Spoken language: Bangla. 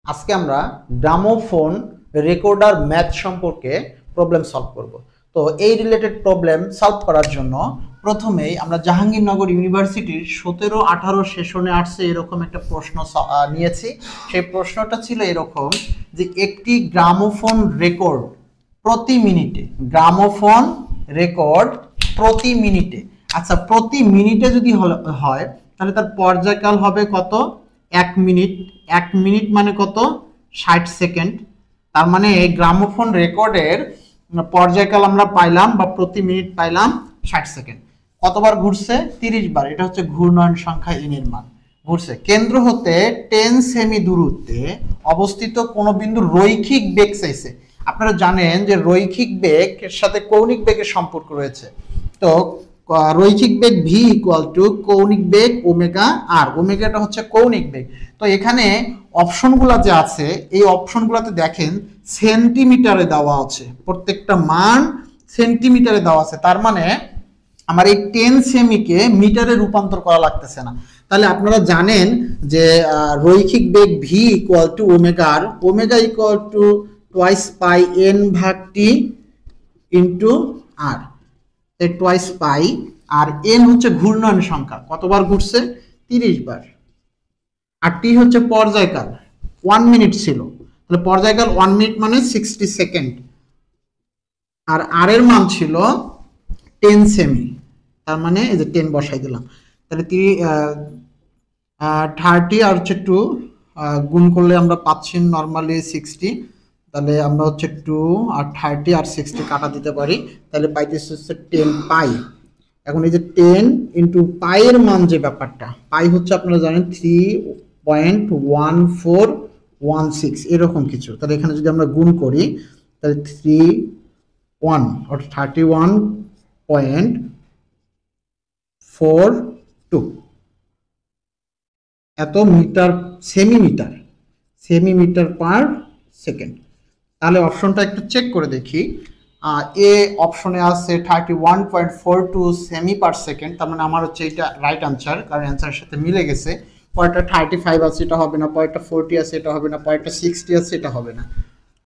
আজকে আমরা গ্রামোফোন রেকর্ডার ম্যাথ সম্পর্কে প্রবলেম সলভ করব। তো এই রিলেটেড প্রবলেম সলভ করার জন্য প্রথমেই আমরা জাহাঙ্গীরনগর ইউনিভার্সিটির 17-18 সেশনে আসছে এরকম একটা প্রশ্ন নিয়েছি। সেই প্রশ্নটা ছিল এরকম যে একটি গ্রামোফোন রেকর্ড প্রতি মিনিটে, গ্রামোফোন রেকর্ড প্রতি মিনিটে, আচ্ছা প্রতি মিনিটে যদি হয় তাহলে তার পর্যায়কাল হবে কত? 1 মিনিট। 1 মিনিট মানে কত? 60 সেকেন্ড। তার মানে গ্রামোফোন রেকর্ডের পর্যায়কাল আমরা পাইলাম বা প্রতি মিনিট পাইলাম 60 সেকেন্ড। কতবার ঘুরছে? 30 বার। এটা হচ্ছে ঘূর্ণয়ন সংখ্যা n এর মান। ঘুরছে কেন্দ্র হতে 10 সেমি দূরত্বে অবস্থিত কোন বিন্দু রৈখিক বেগ চাইছে। আপনারা জানেন যে রৈখিক বেগের সাথে কৌণিক বেগের সম্পর্ক রয়েছে। তো রৈখিক বেগ v = কৌণিক বেগ ওমেগা আর। ওমেগাটা হচ্ছে কৌণিক বেগ। তো এখানে অপশনগুলো যে আছে এই অপশনগুলোতে দেখেন সেন্টিমিটারে দেওয়া আছে, প্রত্যেকটা মান সেন্টিমিটারে দেওয়া আছে। তার মানে আমার এই 10 সেমিকে মিটারে রূপান্তর করা লাগতেছে না। তাহলে আপনারা জানেন যে রৈখিক বেগ v = omega R. Omega = twice pi n ভাগ t into r। Twice pi আর n হচ্ছে ঘূর্ণয়ন সংখ্যা, কতবার ঘুরছে? 30 বার। আর t হচ্ছে পর্যায়কাল, 1 মিনিট ছিল, তাহলে পর্যায়কাল 1 মিনিট মানে 60 সেকেন্ড। আর r এর মান ছিল 10 সেমি, তার মানে এই যে 10 বসাই দিলাম। তাহলে 30 আর হচ্ছে 2 গুণ করলে আমরা পাচ্ছি নরমালি 60। তাহলে আমরা হচ্ছে 2 আর 30 আর 60 কাটা দিতে পারি, তাহলে পাইতেছে হচ্ছে 10 পাই। এখন এই যে 10 ইন্টু পাই এর মান যে ব্যাপারটা, পাই হচ্ছে আপনারা জানেন 3.1416 এরকম কিছু। তাহলে এখানে যদি আমরা গুণ করি তাহলে 31 অর্থাৎ 31.42 এত মিটার, সেমিমিটার পার সেকেন্ড। তাহলে অপশনটা একটু চেক করে দেখি। এ অপশনে আছে 31.42 সেমি পার সেকেন্ড, তার মানে আমার হচ্ছে এটা রাইট আনসার, কারণ অ্যান্সারের সাথে মিলে গেছে। পরেরটা 35 আছে, এটা হবে না। পরেরটা 40 আছে, এটা হবে না। পরেরটা 60 আছে, এটা হবে না।